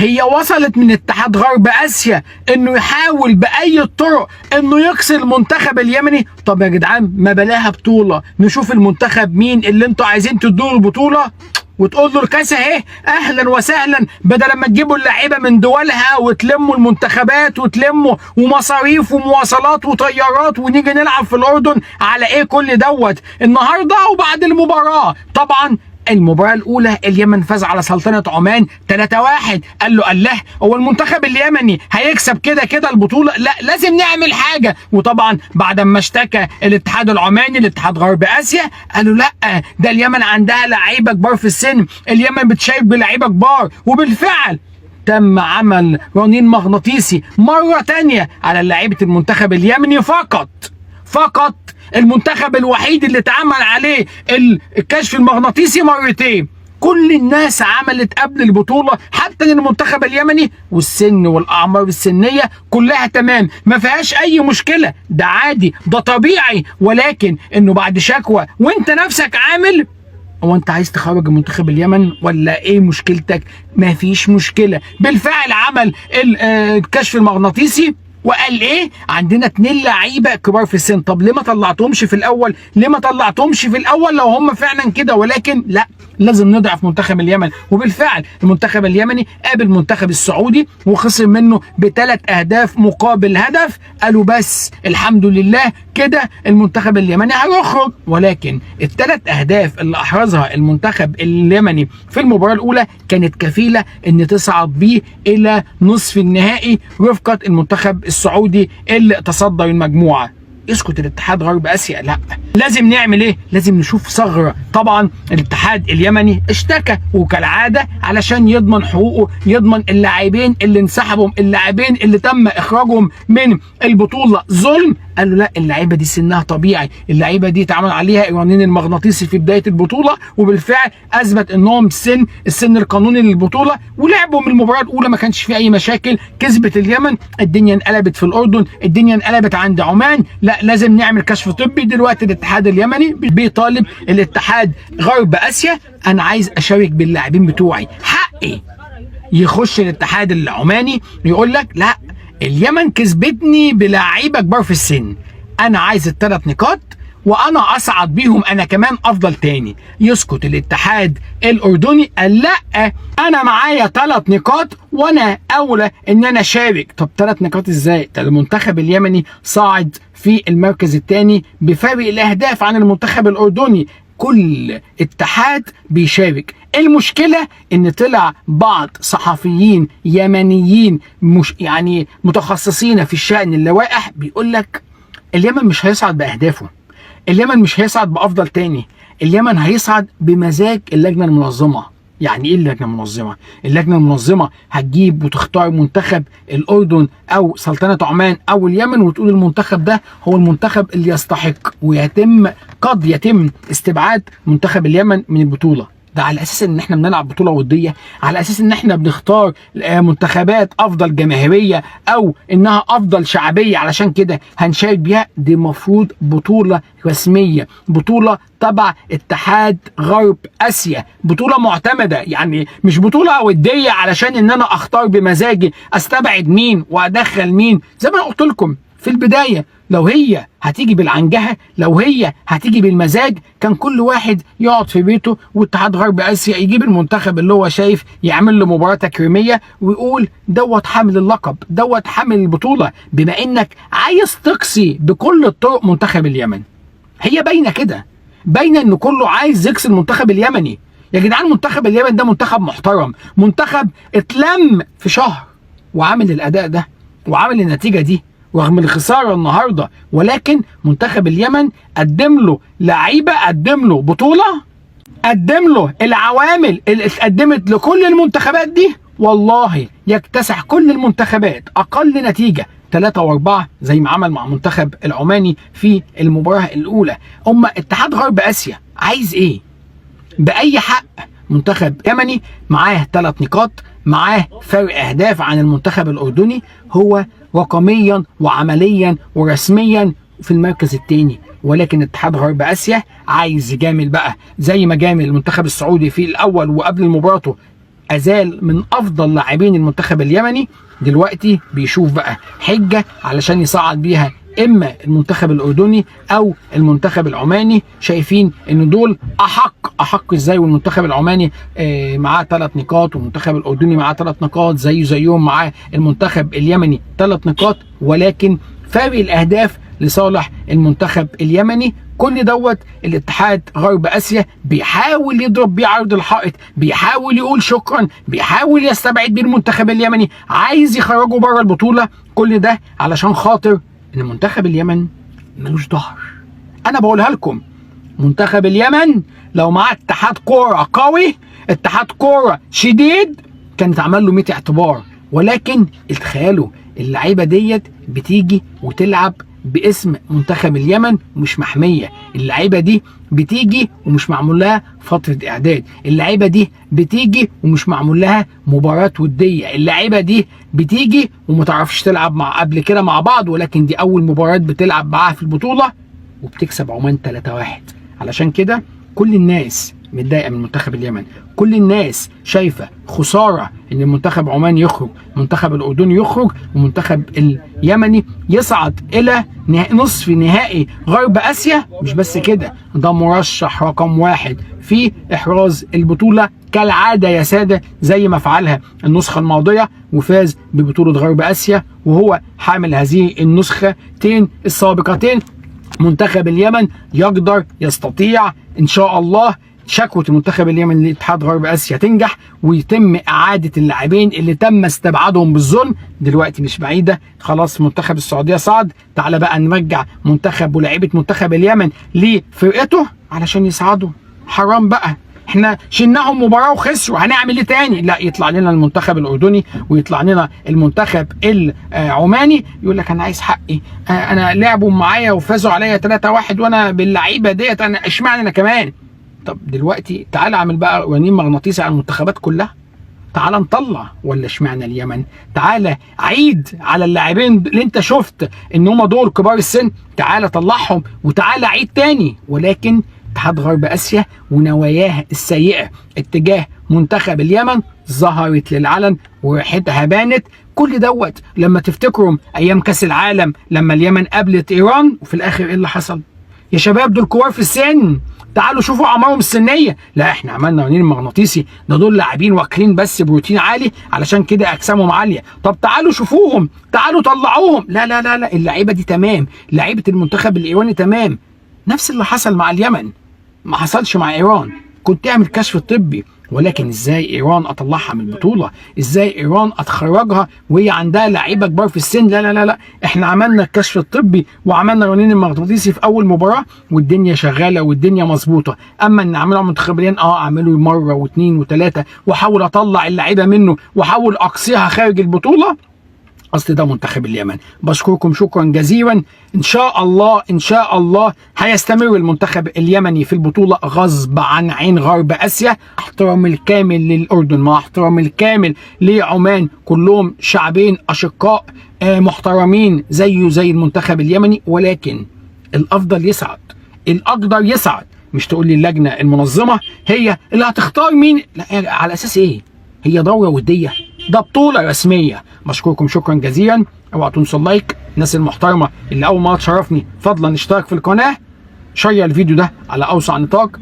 هي وصلت من اتحاد غرب اسيا انه يحاول باي الطرق انه يكسر المنتخب اليمني. طب يا جدعان ما بلاها بطوله، نشوف المنتخب مين اللي انتوا عايزين تدوا له البطوله وتقول له الكاس اهي اهلا وسهلا، بدل ما تجيبوا اللعيبه من دولها وتلموا المنتخبات وتلموا ومصاريف ومواصلات وطيارات ونيجي نلعب في الاردن على ايه كل دوت النهارده وبعد المباراه. طبعا المباراة الأولى اليمن فاز على سلطنة عمان 3-1. قال له الله، هو المنتخب اليمني هيكسب كده كده البطولة؟ لا، لازم نعمل حاجة. وطبعا بعد ما اشتكى الاتحاد العماني لاتحاد غرب آسيا قالوا لا، ده اليمن عندها لعيبة كبار في السن، اليمن بتشارك بلعيبة كبار. وبالفعل تم عمل رنين مغناطيسي مرة تانية على لعيبة المنتخب اليمني فقط المنتخب الوحيد اللي اتعمل عليه الكشف المغناطيسي مرتين. كل الناس عملت قبل البطولة حتى المنتخب اليمني، والسن والأعمار السنية كلها تمام، ما فيهاش أي مشكلة، ده عادي ده طبيعي. ولكن إنه بعد شكوى وأنت نفسك عامل، هو انت عايز تخرج المنتخب اليمن ولا ايه مشكلتك؟ ما فيش مشكلة. بالفعل عمل الكشف المغناطيسي وقال ايه؟ عندنا 2 لعيبه كبار في السن. طب ليه ما طلعتهمش في الاول؟ لو هم فعلا كده؟ ولكن لا، لازم نضعف منتخب اليمن. وبالفعل المنتخب اليمني قابل المنتخب السعودي وخسر منه ب3 أهداف مقابل هدف. قالوا بس الحمد لله كده المنتخب اليمني هيخرج. ولكن ال3 أهداف اللي احرزها المنتخب اليمني في المباراه الاولى كانت كفيله ان تصعد بيه الى نصف النهائي رفقه المنتخب السعودي اللي تصدر المجموعه. يسكت الاتحاد غرب اسيا؟ لا، لازم نعمل ايه؟ لازم نشوف ثغره. طبعا الاتحاد اليمني اشتكى وكالعاده علشان يضمن حقوقه، يضمن اللاعبين اللي انسحبوا، اللاعبين اللي تم اخراجهم من البطوله ظلم. قالوا لا، اللعيبه دي سنها طبيعي، اللعيبه دي اتعمل عليها الرنين المغناطيسي في بدايه البطوله، وبالفعل اثبت انهم السن القانوني للبطوله، ولعبوا من المباراه الاولى ما كانش في اي مشاكل. كسبت اليمن، الدنيا انقلبت في الاردن، الدنيا انقلبت عند عمان. لا، لازم نعمل كشف طبي. دلوقتي الاتحاد اليمني بيطالب الاتحاد غرب اسيا، انا عايز اشارك باللاعبين بتوعي، حقي. يخش الاتحاد العماني يقول لك لا، اليمن كسبتني بلاعيبه كبار في السن، انا عايز ال3 نقاط وانا اصعد بيهم انا كمان افضل تاني. يسكت الاتحاد الاردني؟ قال لا، انا معايا 3 نقاط وانا اولى ان انا اشارك. طب 3 نقاط ازاي؟ ده المنتخب اليمني صاعد في المركز الثاني بفارق الاهداف عن المنتخب الاردني. كل اتحاد بيشارك. المشكلة ان طلع بعض صحفيين يمنيين يعني متخصصين في الشأن اللوائح بيقول لك اليمن مش هيصعد باهدافه، اليمن مش هيصعد بافضل تاني، اليمن هيصعد بمزاج اللجنة المنظمة. يعني ايه اللجنة المنظمة؟ اللجنة المنظمة هتجيب وتختار منتخب الأردن أو سلطنة عمان أو اليمن وتقول المنتخب ده هو المنتخب اللي يستحق، قد يتم استبعاد منتخب اليمن من البطولة. ده على اساس ان احنا بنلعب بطوله وديه، على اساس ان احنا بنختار منتخبات افضل جماهيريه او انها افضل شعبيه علشان كده هنشارك بيها. دي مفروض بطوله رسميه، بطوله تبع اتحاد غرب اسيا، بطوله معتمده، يعني مش بطوله وديه علشان ان انا اختار بمزاجي استبعد مين وادخل مين. زي ما قلت لكم في البدايه، لو هي هتيجي بالعنجهه، لو هي هتيجي بالمزاج، كان كل واحد يقعد في بيته واتحاد غرب اسيا يجيب المنتخب اللي هو شايف يعمل له مباراه تكريميه ويقول دوت حامل اللقب، دوت حامل البطوله. بما انك عايز تقصي بكل الطرق منتخب اليمن، هي باينه كده، باينه ان كله عايز يقصي المنتخب اليمني. يا جدعان منتخب اليمن ده منتخب محترم، منتخب اتلم في شهر وعامل الاداء ده وعامل النتيجه دي رغم الخساره النهارده. ولكن منتخب اليمن قدم له لعيبه، قدم له بطوله، قدم له العوامل اللي اتقدمت لكل المنتخبات دي، والله يكتسح كل المنتخبات اقل نتيجه 3 و4 زي ما عمل مع منتخب العماني في المباراه الاولى. اتحاد غرب اسيا عايز ايه؟ باي حق منتخب يمني معاه 3 نقاط، معاه فرق اهداف عن المنتخب الاردني، هو رقميا وعمليا ورسميا في المركز الثاني. ولكن اتحاد غرب اسيا عايز يجامل بقى زي ما جامل المنتخب السعودي في الاول وقبل مباراته ازال من افضل لاعبين المنتخب اليمني، دلوقتي بيشوف بقى حجه علشان يصعد بيها اما المنتخب الاردني او المنتخب العماني. شايفين ان دول احق ازاي، والمنتخب العماني معاه 3 نقاط، والمنتخب الاردني معاه 3 نقاط زيهم معاه المنتخب اليمني 3 نقاط، ولكن فارق الاهداف لصالح المنتخب اليمني. كل دوت الاتحاد غرب اسيا بيحاول يضرب بيه عرض الحائط، بيحاول يقول شكرا، بيحاول يستبعد بيه المنتخب اليمني، عايز يخرجه بره البطوله. كل ده علشان خاطر ان منتخب اليمن ملوش ظهر. انا بقولها لكم، منتخب اليمن لو معاه اتحاد كوره قوي، اتحاد كوره شديد، كان اتعمل له 100 اعتبار. ولكن تخيلوا اللعيبه ديت بتيجي وتلعب باسم منتخب اليمن ومش محميه. اللعيبه دي بتيجي ومش معمول لها فتره اعداد، اللعيبه دي بتيجي ومش معمول لها مباراه وديه، اللعيبه دي بتيجي وما تعرفش تلعب مع قبل كده مع بعض، ولكن دي اول مباراه بتلعب معاها في البطوله وبتكسب عمان 3-1. علشان كده كل الناس متضايقه من منتخب اليمن، كل الناس شايفه خساره ان المنتخب عمان يخرج، المنتخب الاردني يخرج، والمنتخب اليمني يصعد الى نصف نهائي غرب اسيا. مش بس كده، ده مرشح رقم 1 في احراز البطوله كالعاده يا ساده، زي ما فعلها النسخه الماضيه وفاز ببطوله غرب اسيا، وهو حامل هذه النسختين السابقتين. منتخب اليمن يقدر يستطيع ان شاء الله شكوى المنتخب اليمني لاتحاد غرب اسيا تنجح، ويتم اعاده اللاعبين اللي تم استبعادهم بالظلم. دلوقتي مش بعيده، خلاص منتخب السعوديه صعد، تعالى بقى نرجع منتخب ولاعيبه منتخب اليمن لفرقته علشان يصعدوا. حرام بقى، احنا شلناهم مباراه وخسروا، هنعمل ايه تاني؟ لا، يطلع لنا المنتخب الاردني ويطلع لنا المنتخب العماني يقول لك انا عايز حقي، انا لعبوا معايا وفازوا عليا 3-1 وانا باللعيبه ديت، انا اشمعنى انا كمان؟ طب دلوقتي تعالى اعمل بقى رنين مغناطيسي على المنتخبات كلها، تعالى نطلع، ولا اشمعنى اليمن؟ تعالى عيد على اللاعبين اللي انت شفت ان هم دول كبار السن، تعالى طلعهم وتعالى عيد تاني. ولكن اتحاد غرب اسيا ونواياه السيئه اتجاه منتخب اليمن ظهرت للعلن وريحتها بانت. كل دوت لما تفتكروا ايام كاس العالم لما اليمن قابلت ايران، وفي الاخر ايه اللي حصل؟ يا شباب دول كبار في السن، تعالوا شوفوا اعمارهم السنيه. لا احنا عملنا رنين مغناطيسي، ده دول لاعبين واكلين بس بروتين عالي علشان كده اجسامهم عاليه. طب تعالوا شوفوهم، تعالوا طلعوهم. لا لا لا لا، اللعيبه دي تمام، لعيبه المنتخب الايراني تمام. نفس اللي حصل مع اليمن ما حصلش مع ايران. كنت تعمل كشف طبي، ولكن ازاي ايران اطلعها من البطوله؟ ازاي ايران اتخرجها وهي عندها لعيبه كبار في السن؟ لا لا لا لا، احنا عملنا الكشف الطبي وعملنا رنين المغناطيسي في اول مباراه والدنيا شغاله والدنيا مظبوطه. اما ان اعملوا منتخب اليمن اعملوا مره واثنين وثلاثه واحاول اطلع اللعيبه منه واحاول اقصيها خارج البطوله، اصل ده منتخب اليمن. بشكركم شكرا جزيلا. ان شاء الله ان شاء الله هيستمر المنتخب اليمني في البطوله غصب عن عين غرب اسيا. احترام الكامل للاردن مع احترام الكامل لعمان، كلهم شعبين اشقاء محترمين زي المنتخب اليمني، ولكن الافضل يصعد، الاقدر يصعد. مش تقول لي اللجنه المنظمه هي اللي هتختار مين، لا، على اساس ايه؟ هي دوره وديه، ده بطوله رسميه. بشكركم شكرا جزيلا. اوعوا تنسوا اللايك. الناس المحترمه اللي اول مره تشرفني فضلا اشترك في القناه، شير الفيديو ده على اوسع نطاق.